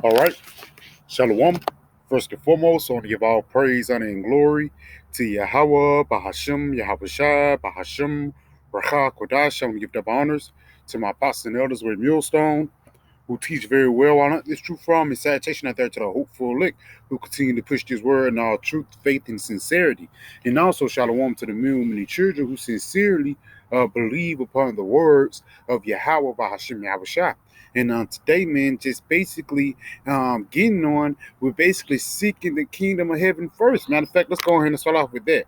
All right. Shalom. First and foremost, I want to give all praise, honor, and glory to Yahweh, Bahashim, Yahweh Shai, Bahashim, Racha, Kodash. I want to give the honors to my apostles and elders with Millstone, who teach very well. I learned this truth from, and salutation out there to the hopeful elect who continue to push this word in all truth, faith, and sincerity. And also, shalom to the many children who sincerely believe upon the words of Yahweh, Bahashim, Yahweh Shai. And today, man, just basically getting on, we're basically seeking the kingdom of heaven first. Matter of fact, let's go ahead and start off with that.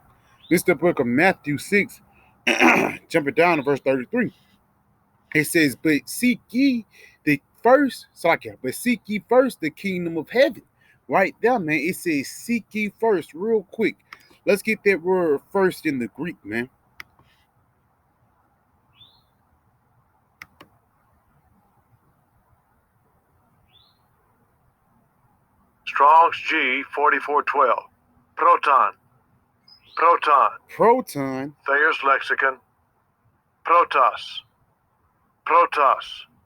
This is the book of Matthew 6, jumping down to verse 33. It says, but seek ye the first, but seek ye first the kingdom of heaven. Right there, man. It says, seek ye first, real quick. Let's get that word first in the Greek, man. Strong's G 4412. Proton. Proton. Proton. Thayer's Lexicon. Protos. Protos.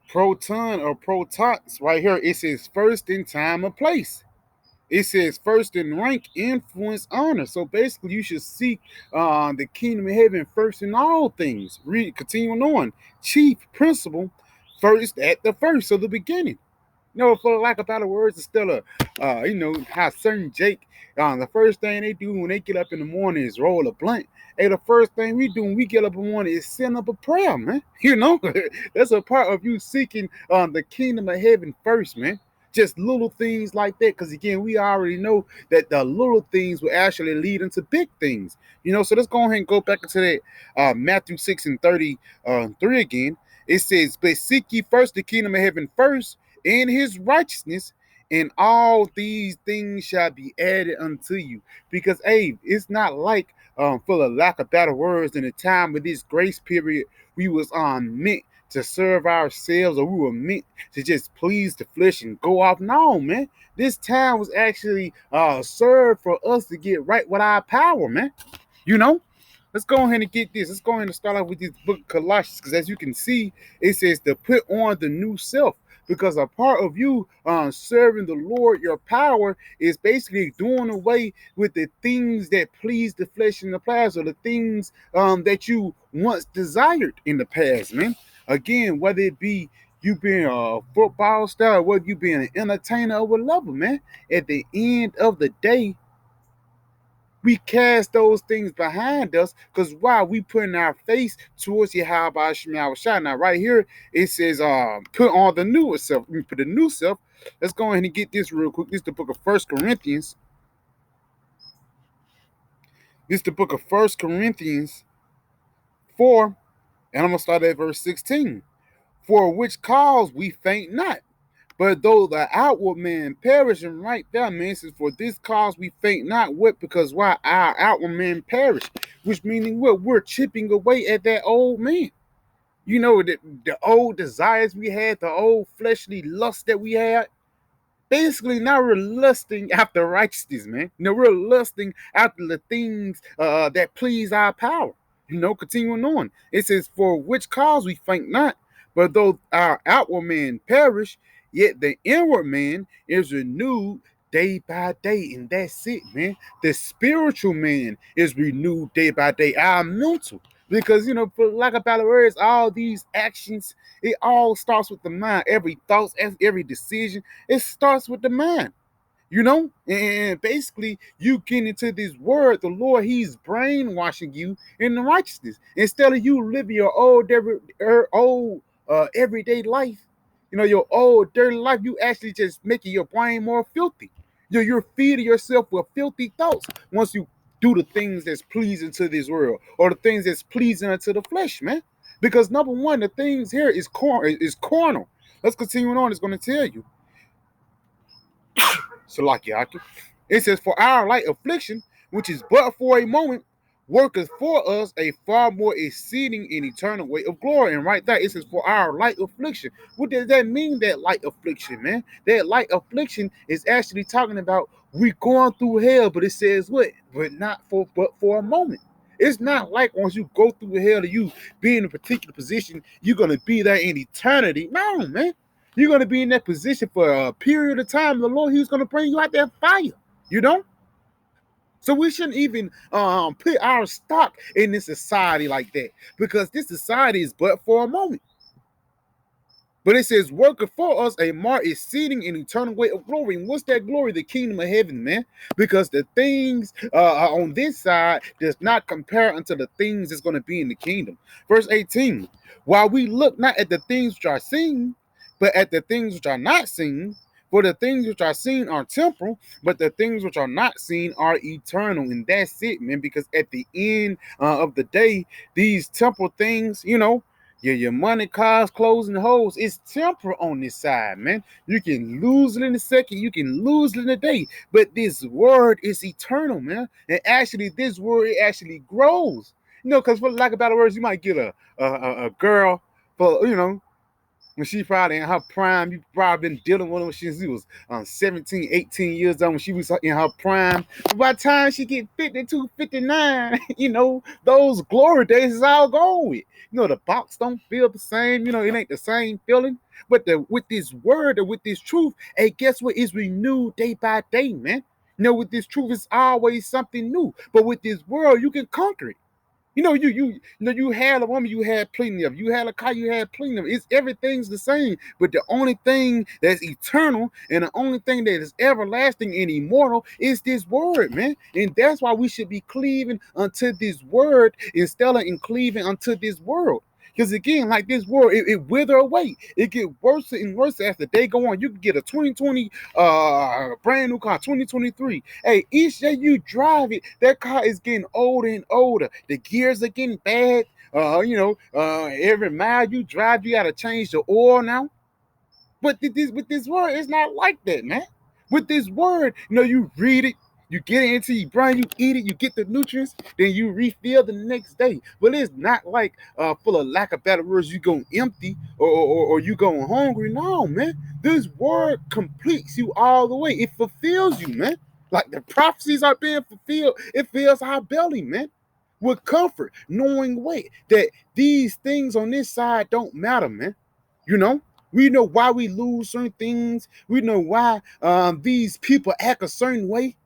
Proton or protos. Right here, it says first in time or place. It says first in rank, influence, honor. So basically, you should seek the kingdom of heaven first in all things. Read, continuing on. Chief principle, first at the first, so the beginning. For lack of better words, it's still how certain Jake, the first thing they do when they get up in the morning is roll a blunt. Hey, the first thing we do when we get up in the morning is send up a prayer, man. That's a part of you seeking the kingdom of heaven first, man. Just little things like that, because again, we already know that the little things will actually lead into big things. So let's go ahead and go back into that Matthew 6 and 33 again. It says, but seek ye first the kingdom of heaven first, in his righteousness, and all these things shall be added unto you. Because, hey, it's not like, for the lack of better words, in the time of this grace period, we was meant to serve ourselves, or we were meant to just please the flesh and go off. No, man. This time was actually served for us to get right with our power, man. Let's go ahead and get this. Let's go ahead and start off with this book of Colossians, because as you can see, it says to put on the new self. Because a part of you serving the Lord, your power is basically doing away with the things that please the flesh in the past, or the things that you once desired in the past, man. Again, whether it be you being a football star, whether you being an entertainer or whatever, man. At the end of the day, we cast those things behind us, because why? We putting our face towards Yahweh Shema Shai. Now, right here, it says, put on the newer self. We put the new self. Let's go ahead and get this real quick. This is the book of 1 Corinthians. This is the book of 1 Corinthians 4, and I'm going to start at verse 16. For which cause we faint not. But though the outward man perish, and right there, man, says, for this cause we faint not. What? Because why? Our outward man perish. Which meaning what? We're chipping away at that old man. The old desires we had, the old fleshly lust that we had. Basically, now we're lusting after righteousness, man. We're lusting after the things that please our power. Continuing on. It says, for which cause we faint not. But though our outward man perish, yet the inward man is renewed day by day. And that's it, man. The spiritual man is renewed day by day. Our mental. Because, for lack of better words, all these actions, it all starts with the mind. Every thought, every decision, it starts with the mind. And basically you get into this word, the Lord, he's brainwashing you in the righteousness. Instead of you living your old everyday life, your old dirty life, you actually just making your brain more filthy. You're feeding yourself with filthy thoughts once you do the things that's pleasing to this world, or the things that's pleasing unto the flesh, man. Because number one, the things here is carnal. Let's continue on. It's going to tell you. Salakiaki. It says, for our light affliction, which is but for a moment, worketh for us a far more exceeding and eternal weight of glory. And right there, it says, for our light affliction. What does that mean, that light affliction, man? That light affliction is actually talking about we going through hell, but it says what? But for a moment. It's not like once you go through hell, you be in a particular position, you're going to be there in eternity. No, man. You're going to be in that position for a period of time. The Lord, He's going to bring you out that fire. You know? So we shouldn't even put our stock in this society like that, because this society is but for a moment. But it says, working for us a mark exceeding an eternal weight of glory. And what's that glory? The kingdom of heaven, man. Because the things on this side does not compare unto the things that's going to be in the kingdom. Verse 18, while we look not at the things which are seen, but at the things which are not seen. For the things which are seen are temporal, but the things which are not seen are eternal. And that's it, man. Because at the end of the day, these temporal things, you know, your money, cars, clothes, and hoes, it's temporal on this side, man. You can lose it in a second, you can lose it in a day. But this word is eternal, man. And actually, this word, it actually grows. You know, because for lack of better words, you might get a girl for, you know, when she probably in her prime. You probably been dealing with her when she was 17, 18 years old, when she was in her prime. But by the time she get 52, 59, you know, those glory days is all gone with. You know, the box don't feel the same. You know, it ain't the same feeling. But with this word or with this truth, hey, guess what? It's renewed day by day, man. You know, with this truth, it's always something new. But with this world, you can conquer it. You know, you had a woman, you had plenty of. You had a car, you had plenty of. It's everything's the same, but the only thing that's eternal and the only thing that is everlasting and immortal is this word, man. And that's why we should be cleaving unto this word instead of cleaving unto this world. Because again, like this world, it wither away. It get worse and worse as the day go on. You can get a 2020 brand new car, 2023. Hey, each day you drive it, that car is getting older and older. The gears are getting bad. Every mile you drive, you gotta change the oil now. But with this word, it's not like that, man. With this word, you know, you read it, you get it into your brain, you eat it, you get the nutrients, then you refill the next day. But it's not like full of lack of better words, you go empty or you go hungry. No, man. This word completes you all the way. It fulfills you, man. Like the prophecies are being fulfilled, it fills our belly, man. With comfort, knowing that these things on this side don't matter, man. You know? We know why we lose certain things. We know why these people act a certain way,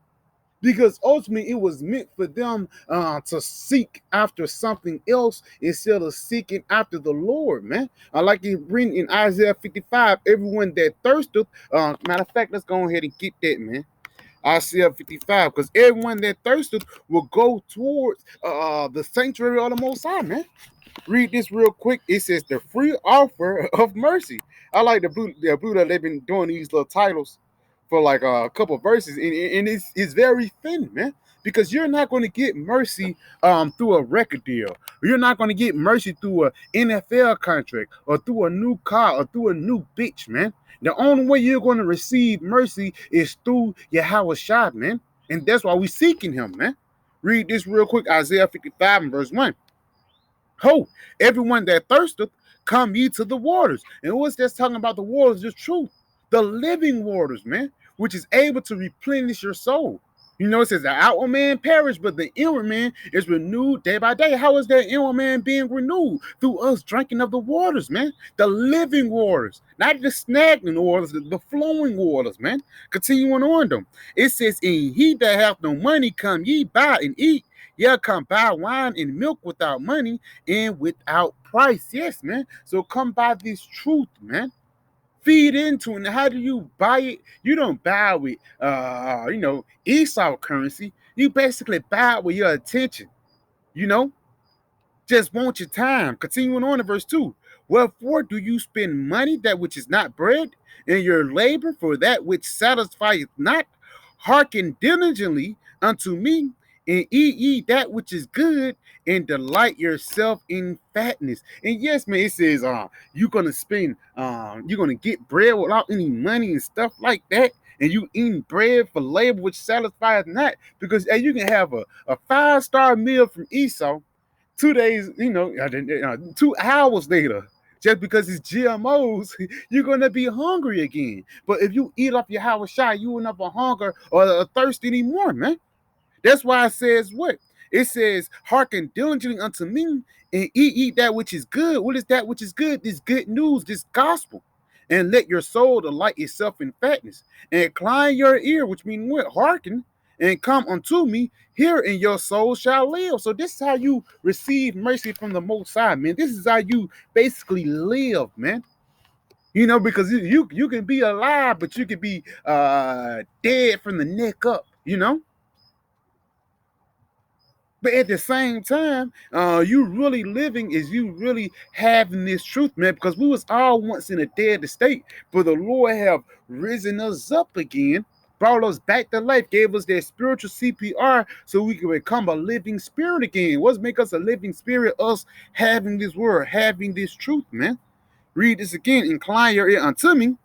because ultimately it was meant for them to seek after something else instead of seeking after the Lord, man. I like it written in Isaiah 55, everyone that thirsteth, matter of fact, let's go ahead and get that, man. Isaiah 55, because everyone that thirsteth will go towards the sanctuary of the Most High, man. Read this real quick. It says the free offer of mercy. I like the blue that they've been doing these little titles for like a couple of verses, and it's very thin, man. Because you're not going to get mercy through a record deal. You're not going to get mercy through an NFL contract or through a new car or through a new bitch, man. The only way you're going to receive mercy is through Yahweh Shai, man. And that's why we're seeking him, man. Read this real quick, Isaiah 55 and verse 1. Ho, everyone that thirsteth, come ye to the waters. And what's that's talking about the waters? The truth. The living waters, man, which is able to replenish your soul. You know, it says the outward man perish, but the inward man is renewed day by day. How is that inward man being renewed? Through us drinking of the waters, man. The living waters, not the snagging waters, the flowing waters, man. Continuing on them. It says, and he that hath no money, come ye buy and eat. Yeah, come buy wine and milk without money and without price. Yes, man. So come buy this truth, man. Feed into it. And how do you buy it? You don't buy with Esau currency. You basically buy it with your attention. You know? Just want your time. Continuing on to verse 2. Wherefore do you spend money that which is not bread, and your labor for that which satisfieth not? Hearken diligently unto me, and eat ye that which is good, and delight yourself in fatness. And yes, man, it says you're gonna spend you're gonna get bread without any money and stuff like that. And you eating bread for labor which satisfies not, because you can have a 5-star meal from Esau 2 days, 2 hours later, just because it's GMOs, you're gonna be hungry again. But if you eat off your Howard Shai, you will never hunger or thirst anymore, man. That's why it says what? It says, hearken diligently unto me and eat that which is good. What is that which is good? This good news, this gospel. and let your soul delight itself in fatness. And incline your ear, which means what? Hearken, and come unto me, here in your soul shall live. So this is how you receive mercy from the Most High, man. This is how you basically live, man. Because you can be alive, but you can be dead from the neck up, But at the same time, you really living is you really having this truth, man, because we was all once in a dead state, but the Lord have risen us up again, brought us back to life, gave us that spiritual CPR so we can become a living spirit again. What's make us a living spirit? Us having this word, having this truth, man. Read this again. Incline your ear unto me.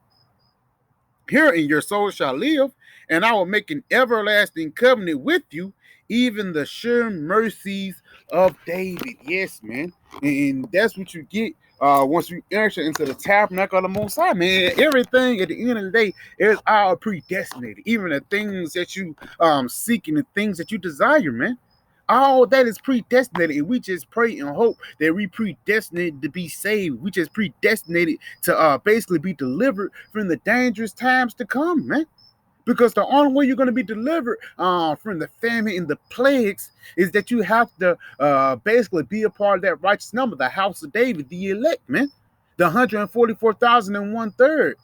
Here in your soul shall live, and I will make an everlasting covenant with you, even the sure mercies of David. Yes, man. And that's what you get once you enter into the tabernacle of the Most High, man. Everything at the end of the day is all predestinated. Even the things that you seek and the things that you desire, man. All that is predestinated, and we just pray and hope that we predestinated to be saved. We just predestinated to basically be delivered from the dangerous times to come, man. Because the only way you're going to be delivered from the famine and the plagues is that you have to basically be a part of that righteous number, the house of David, the elect, man. The 144,001 third,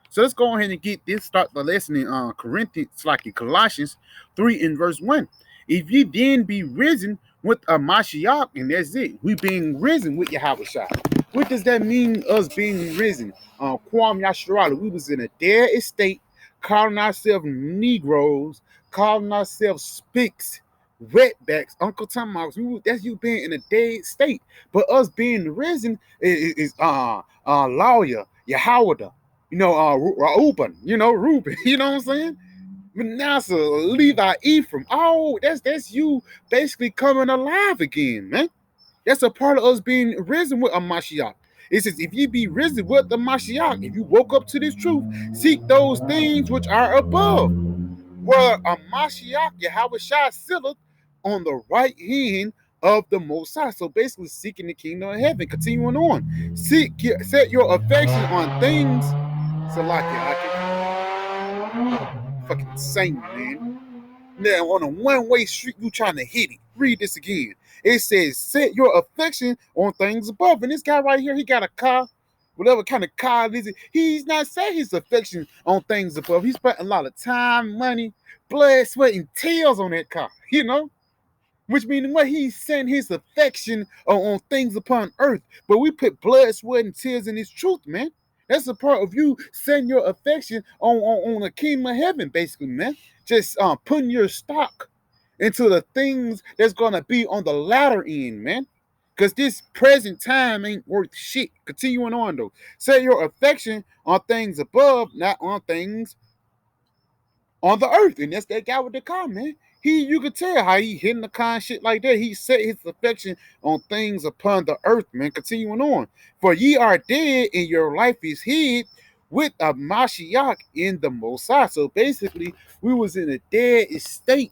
So let's go ahead and get this, start the lesson in Colossians 3 and verse 1. If ye then be risen with a Mashiach, and that's it, we being risen with Yahweh Shai. What does that mean, us being risen? Kwam Yasharala, we was in a dead estate, calling ourselves Negroes, calling ourselves Spicks, wetbacks, Uncle Tomahawks. That's you being in a dead state. But us being risen is lawyer, Yahweh, Reuben, Reuben, you know what I'm saying? Manasseh, Levi, Ephraim. Oh, that's you basically coming alive again, man. That's a part of us being risen with a Mashiach. It says, if you be risen with the Mashiach, if you woke up to this truth, seek those things which are above, where a Mashiach, Yahweh Shai, sitteth on the right hand of the Most High. So basically, seeking the kingdom of heaven. Continuing on, set your affection on things. Fucking saint, man. Now on a one-way street, you trying to hit it. Read this again. It says, set your affection on things above. And this guy right here, he got a car, whatever kind of car it is. He's not setting his affection on things above. He spent a lot of time, money, blood, sweat, and tears on that car, Which means what he's setting his affection on things upon earth. But we put blood, sweat, and tears in his truth, man. That's a part of you setting your affection on the kingdom of heaven, basically, man. Just putting your stock into the things that's gonna be on the latter end, man. Because this present time ain't worth shit. Continuing on though. Set your affection on things above, not on things on the earth. And that's that guy with the car, man. You could tell how he hitting the car and shit like that. He set his affection on things upon the earth, man. Continuing on. For ye are dead and your life is hid with a Mashiach in the Most High. So basically, we was in a dead state.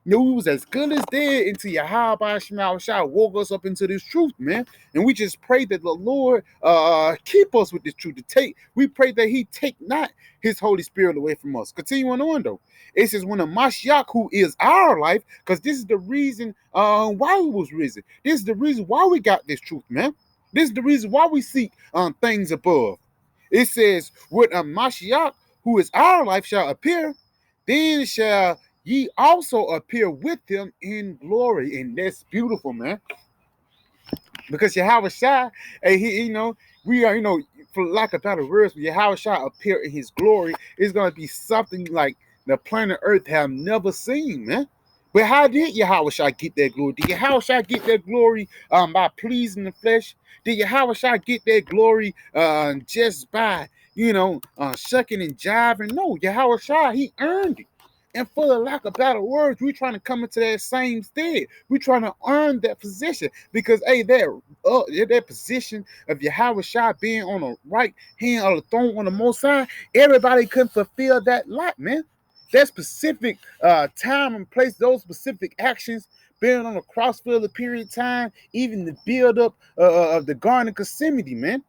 We was as good as dead until Yahweh Shai woke us up into this truth, man. And we just pray that the Lord keep us with this truth to take. We pray that he take not his Holy Spirit away from us. Continuing on, though. It says, when a Mashiach, who is our life, because this is the reason why we was risen. This is the reason why we got this truth, man. This is the reason why we seek things above. It says, when a Mashiach, who is our life, shall appear, then shall ye also appear with him in glory. And that's beautiful, man. Because Yahweh Shai, we are, for lack of better words, when Yahweh Shai appear in his glory, it's going to be something like the planet Earth have never seen, man. But how did Yahweh Shai get that glory? Did Yahweh Shai get that glory by pleasing the flesh? Did Yahweh Shai get that glory just by, shucking and jiving? No, Yahweh Shai, he earned it. And for the lack of better words, we're trying to come into that same stead. We're trying to earn that position because, that position of Yahweh Shai being on the right hand of the throne on the Most High, everybody couldn't fulfill that lot, man. That specific time and place, those specific actions, being on the cross for the period of time, even the build up of the Garden of Gethsemane, man.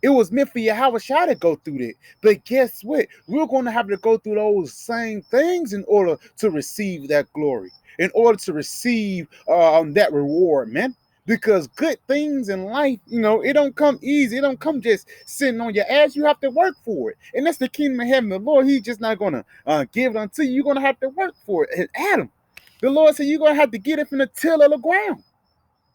It was meant for Yahweh Shai to go through that. But guess what? We're going to have to go through those same things in order to receive that glory, in order to receive that reward, man. Because good things in life, it don't come easy. It don't come just sitting on your ass. You have to work for it. And that's the kingdom of heaven. The Lord, He's just not going to give it unto you. You're going to have to work for it. And Adam, the Lord said you're going to have to get it from the till of the ground.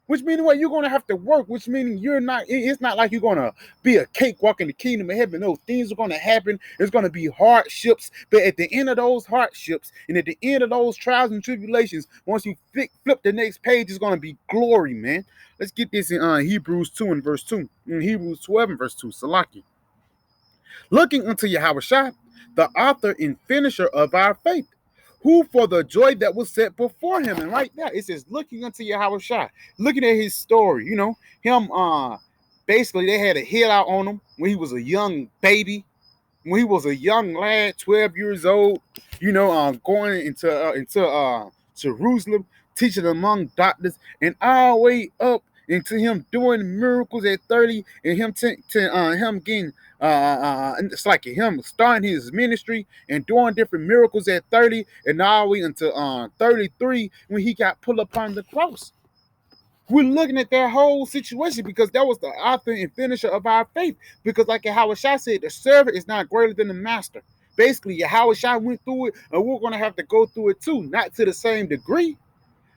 Which meaning what? You're going to have to work, which meaning it's not like you're going to be a cakewalk in the kingdom of heaven. No, things are going to happen. There's going to be hardships. But at the end of those hardships and at the end of those trials and tribulations, once you flip the next page, it's going to be glory, man. Let's get this in Hebrews 2 and verse 2. In Hebrews 12 and verse 2, Salaki. Looking unto Yahweh Shai, the author and finisher of our faith, who for the joy that was set before him. And right there, it says, looking unto Yahweh Shai, looking at his story, him, basically they had a hit out on him when he was a young baby, when he was a young lad, 12 years old, going into Jerusalem, teaching among doctors, and all the way up into him doing miracles at 30, and him him getting it's like him starting his ministry and doing different miracles at 30, and all the way until 33 when he got pulled upon the cross. We're looking at that whole situation because that was the author and finisher of our faith. Because like Yahweh Shai said, the servant is not greater than the master. Basically, Yahweh Shai went through it, and we're going to have to go through it too. Not to the same degree,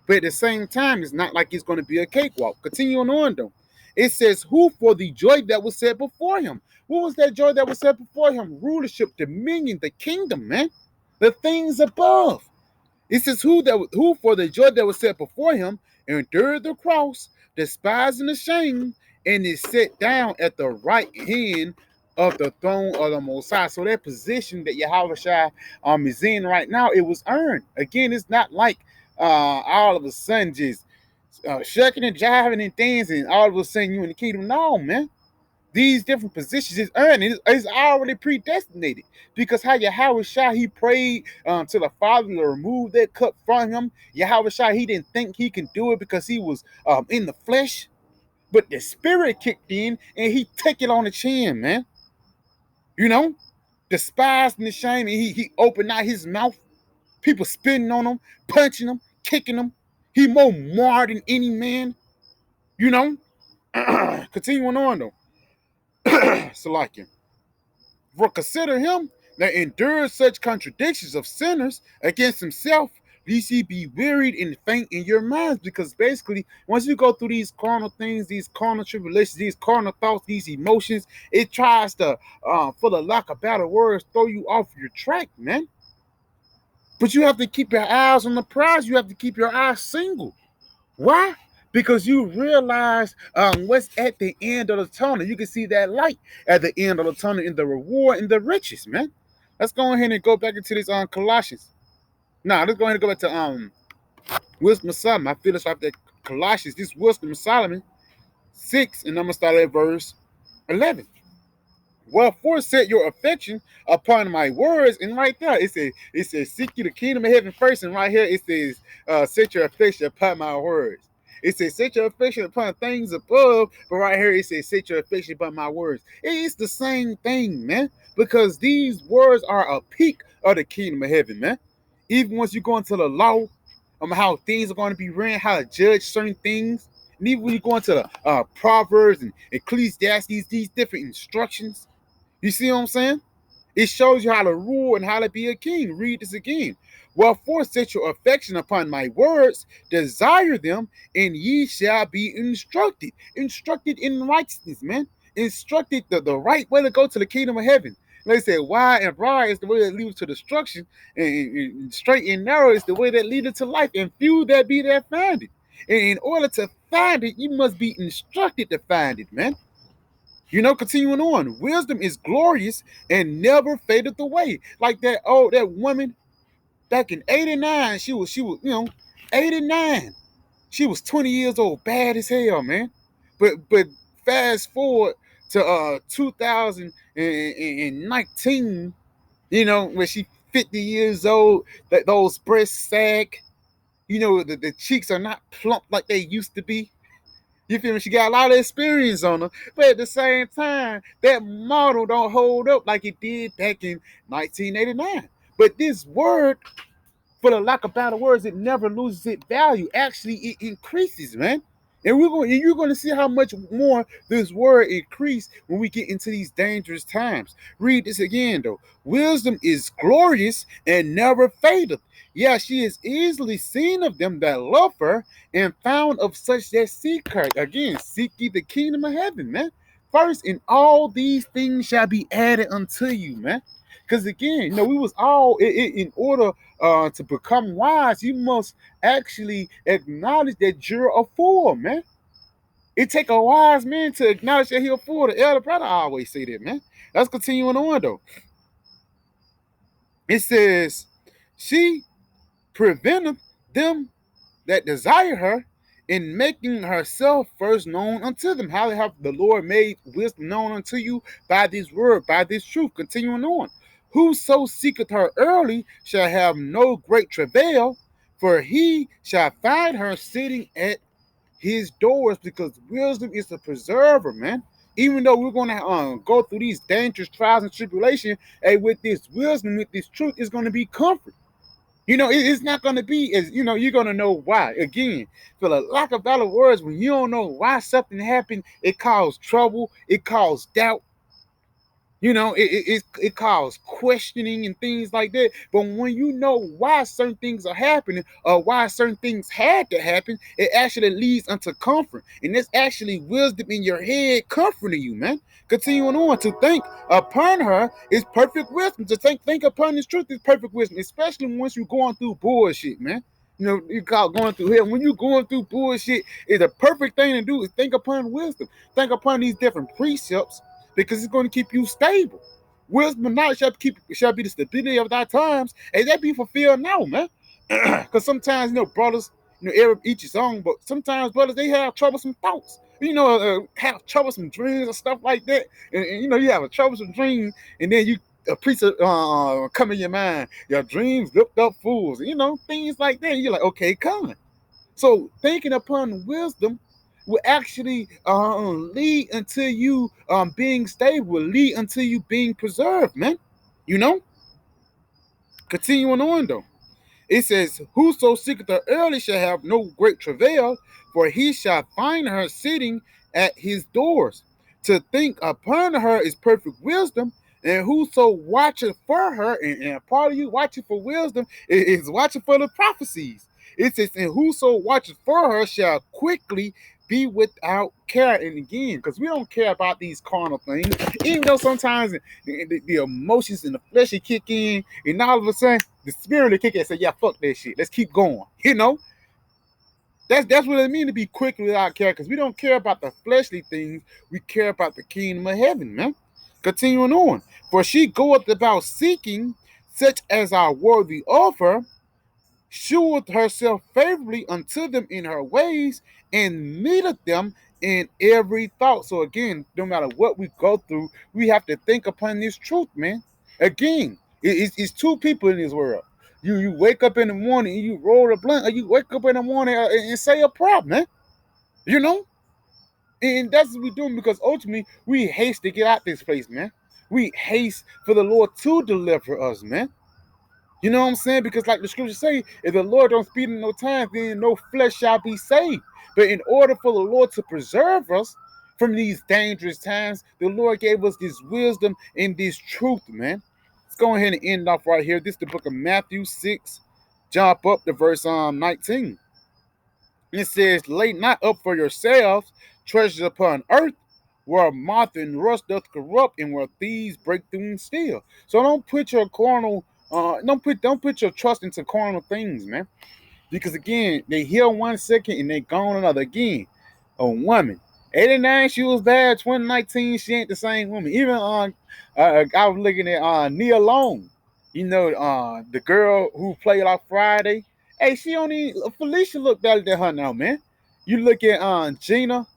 but at the same time, it's not like it's going to be a cakewalk. Continuing on, though. It says, who for the joy that was set before him. What was that joy that was set before him? Rulership, dominion, the kingdom, man. The things above. It says, who for the joy that was set before him endured the cross, despising the shame, and is set down at the right hand of the throne of the Most High. So that position that Yahweh Shai is in right now, it was earned. Again, it's not like all of a sudden just shucking and jiving and dancing, all of a sudden you in the kingdom. No, man. These different positions is earned. It's already predestinated. Because how Yahweh Shai, he prayed to the Father to remove that cup from him. Yahweh Shai, he didn't think he can do it because he was in the flesh. But the spirit kicked in and he took it on the chin, man. Despising the shame, and he opened out his mouth. People spitting on him, punching him, kicking him. He more marred than any man. Continuing on, though. Salakia. For consider him that endures such contradictions of sinners against himself, lest ye be wearied and faint in your minds. Because basically, once you go through these carnal things, these carnal tribulations, these carnal thoughts, these emotions, it tries to, for the lack of better words, throw you off your track, man. But you have to keep your eyes on the prize. You have to keep your eyes single. Why? Because you realize what's at the end of the tunnel. You can see that light at the end of the tunnel in the reward and the riches, man. Let's go ahead and go back into this Colossians. Let's go ahead and go back to Wisdom of Solomon. I feel it's like that Colossians, this Wisdom of Solomon 6, and I'm gonna start at verse 11. Wherefore set your affection upon my words, and right there it says seek you the kingdom of heaven first, and right here it says set your affection upon my words. It says set your affection upon things above, but right here it says set your affection upon my words. It's the same thing, man, because these words are a peak of the kingdom of heaven, man. Even once you go into the law, how things are going to be ran, how to judge certain things, and even when you go into the Proverbs and Ecclesiastes, these different instructions. You see what I'm saying? It shows you how to rule and how to be a king. Read this again. Wherefore set your affection upon my words, desire them, and ye shall be instructed. Instructed in righteousness, man. Instructed the right way to go to the kingdom of heaven. They say wide and broad is the way that leads to destruction, and straight and narrow is the way that leads to life, and few that be that find it. And in order to find it, you must be instructed to find it, man. Continuing on, wisdom is glorious and never fadeth away. Like that woman back in 89, she was 89. She was 20 years old, bad as hell, man. But fast forward to 2019, when she 50 years old, that those breasts sag, the cheeks are not plump like they used to be. You feel me? She got a lot of experience on her, but at the same time, that model don't hold up like it did back in 1989. But this word, for the lack of better words, it never loses its value. Actually, it increases, man. And you're going to see how much more this word increase when we get into these dangerous times. Read this again, though. Wisdom is glorious and never fadeth. Yeah, she is easily seen of them that love her, and found of such that seek her. Again, seek ye the kingdom of heaven, man. First, and all these things shall be added unto you, man. Because again, we was all in order to become wise. You must actually acknowledge that you're a fool, man. It take a wise man to acknowledge that he's a fool. The elder brother always say that, man. Let's continue on though. It says, she preventeth them that desire her, in making herself first known unto them. How have the Lord made wisdom known unto you? By this word, by this truth. Continuing on. Whoso seeketh her early shall have no great travail, for he shall find her sitting at his doors, because wisdom is the preserver, man. Even though we're going to go through these dangerous trials and tribulation, hey, with this wisdom, with this truth, it's going to be comfort. It's not going to be as, you're going to know why. Again, for the lack of better words, when you don't know why something happened, it caused trouble, it caused doubt, it causes questioning and things like that. But when you know why certain things are happening, or why certain things had to happen, it actually leads unto comfort. And it's actually wisdom in your head comforting you, man. Continuing on, to think upon her is perfect wisdom. To think upon this truth is perfect wisdom, especially once you're going through bullshit, man. You call going through hell. When you're going through bullshit, is the perfect thing to do is think upon wisdom. Think upon these different precepts, because it's going to keep you stable. Wisdom and knowledge shall be the stability of thy times, and that be fulfilled now, man. Because sometimes, brothers, each his own, but sometimes brothers, they have troublesome thoughts. Have troublesome dreams and stuff like that. And you have a troublesome dream, and then a preacher come in your mind. Your dreams lift up fools, things like that. And you're like, okay, come. So thinking upon wisdom will actually lead until you being stable, will lead until you being preserved, man. You know? Continuing on though. It says, whoso seeketh her early shall have no great travail, for he shall find her sitting at his doors. To think upon her is perfect wisdom, and whoso watcheth for her, and part of you watching for wisdom is watching for the prophecies. It says, and whoso watcheth for her shall quickly be without care. And again, because we don't care about these carnal things, even though sometimes the emotions and the flesh kick in, and all of a sudden the spirit will kick in and say, yeah, fuck that shit. Let's keep going. That's what it means to be quick without care, because we don't care about the fleshly things, we care about the kingdom of heaven, man. Continuing on. For she goeth about seeking such as are worthy of her, sheweth herself favorably unto them in her ways, and meeteth them in every thought. So again, no matter what we go through, we have to think upon this truth, man. Again, it's two people in this world. You wake up in the morning and you roll a blunt, or you wake up in the morning and say a prayer, man. You know? And that's what we're doing, because ultimately we haste to get out this place, man. We haste for the Lord to deliver us, man. You know what I'm saying? Because like the scriptures say, if the Lord don't speed in no time, then no flesh shall be saved. But in order for the Lord to preserve us from these dangerous times, the Lord gave us this wisdom and this truth, man. Let's go ahead and end off right here. This is the book of Matthew 6. Jump up to verse 19. It says, lay not up for yourselves treasures upon earth, where moth and rust doth corrupt, and where thieves break through and steal. So don't put your carnal don't put your trust into carnal things, man. Because again, they heal 1 second and they gone another. Again, a woman, 89, she was bad. 2019, she ain't the same woman. Even I was looking at Nia Long, the girl who played off Friday. Hey, she only Felicia looked better than her now, man. You look at Gina,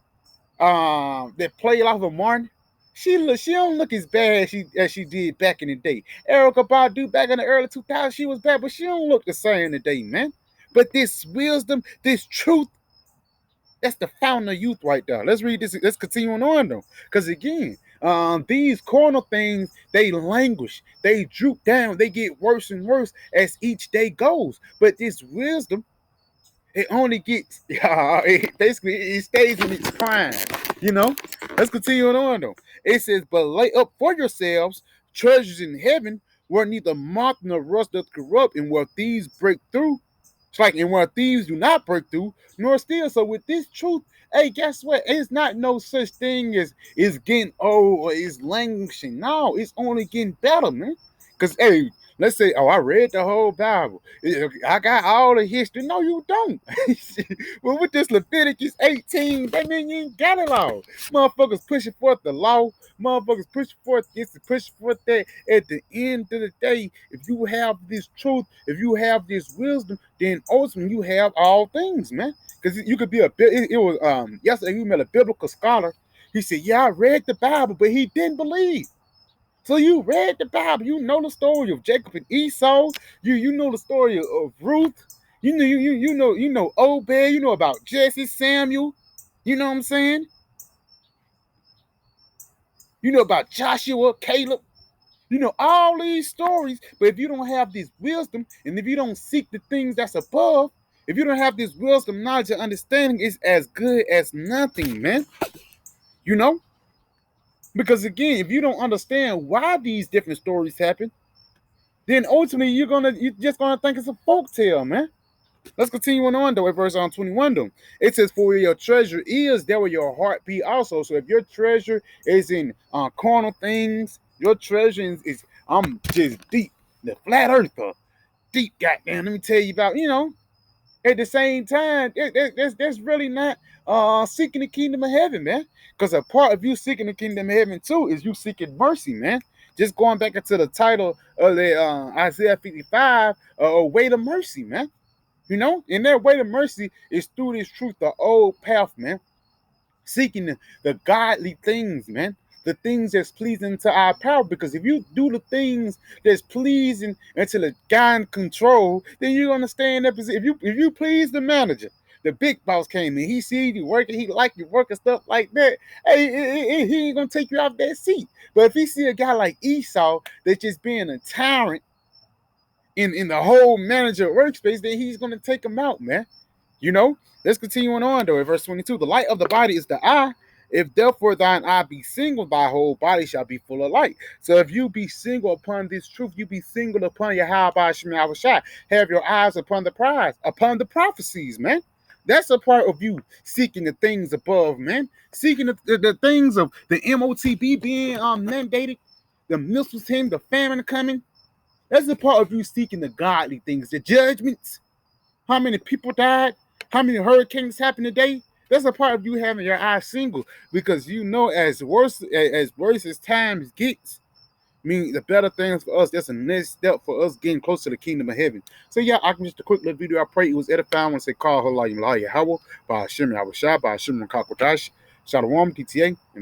that played off of Martin. She don't look as bad as she did back in the day. Erica Badu back in the early 2000s, she was bad, but she don't look the same today, man. But this wisdom, this truth, That's the fountain of youth right there. Let's read this. Let's continue on though. Because again, these carnal things, they languish, they droop down, they get worse and worse as each day goes. But this wisdom, it only gets basically it stays in its prime. You know. Let's continue on though. It says, "But lay up for yourselves treasures in heaven, where neither moth nor rust doth corrupt, and where thieves break through." It's like, and where thieves do not break through nor steal. So with this truth, hey, guess what? It's not no such thing as is getting old or is languishing. No, it's only getting better, man. Because hey, let's say, oh, I read the whole Bible. I got all the history. No, you don't. Well, with this Leviticus 18, that mean you ain't got it all. Motherfuckers pushing forth the law. Motherfuckers pushing forth this and pushing forth that. At the end of the day, if you have this truth, if you have this wisdom, then ultimately you have all things, man. Because you could be it was yesterday we met a biblical scholar. He said, "Yeah, I read the Bible, but he didn't believe." So you read the Bible, you know the story of Jacob and Esau, you know the story of Ruth, you know Obed, you know about Jesse, Samuel, you know what I'm saying? You know about Joshua, Caleb, you know all these stories, but if you don't have this wisdom and if you don't seek the things that's above, if you don't have this wisdom, knowledge, and understanding, it's as good as nothing, man. You know? Because again, if you don't understand why these different stories happen, then ultimately you're just gonna think it's a folk tale, man. Let's continue on though. At verse 21 though, it says, "For where your treasure is, there will your heart be also." So if your treasure is in carnal things, your treasure is I'm just deep, the flat earther, deep. Goddamn, let me tell you about. At the same time, that's really not seeking the kingdom of heaven, man. Because a part of you seeking the kingdom of heaven too is you seeking mercy, man. Just going back into the title of the Isaiah 55, a way to mercy, man. And that way to mercy is through this truth, the old path, man. Seeking the godly things, man. The things that's pleasing to our power. Because if you do the things that's pleasing until the guy in control, then you're gonna stay in that position. If you please the manager, the big boss came in, he see you working, he like you working stuff like that. Hey, he ain't gonna take you off that seat. But if he see a guy like Esau that's just being a tyrant in the whole manager workspace, then he's gonna take him out, man. Let's continue on though. In verse 22, "The light of the body is the eye. If therefore thine eye be single, thy whole body shall be full of light." So if you be single upon this truth, you be single upon your Shai. Have your eyes upon the prize, upon the prophecies, man. That's a part of you seeking the things above, man. Seeking the things of the MOTB being mandated, the missiles hitting, the famine coming. That's a part of you seeking the godly things, the judgments. How many people died? How many hurricanes happened today? That's a part of you having your eyes single, because as worse as times gets, the better things for us. That's a next step for us getting closer to the kingdom of heaven. So yeah, I can just a quick little video. I pray it was edifying. I want to say, call her like Yahweh by Hashem Yahweh Shai by Hashem Kakotash Shalom PTA and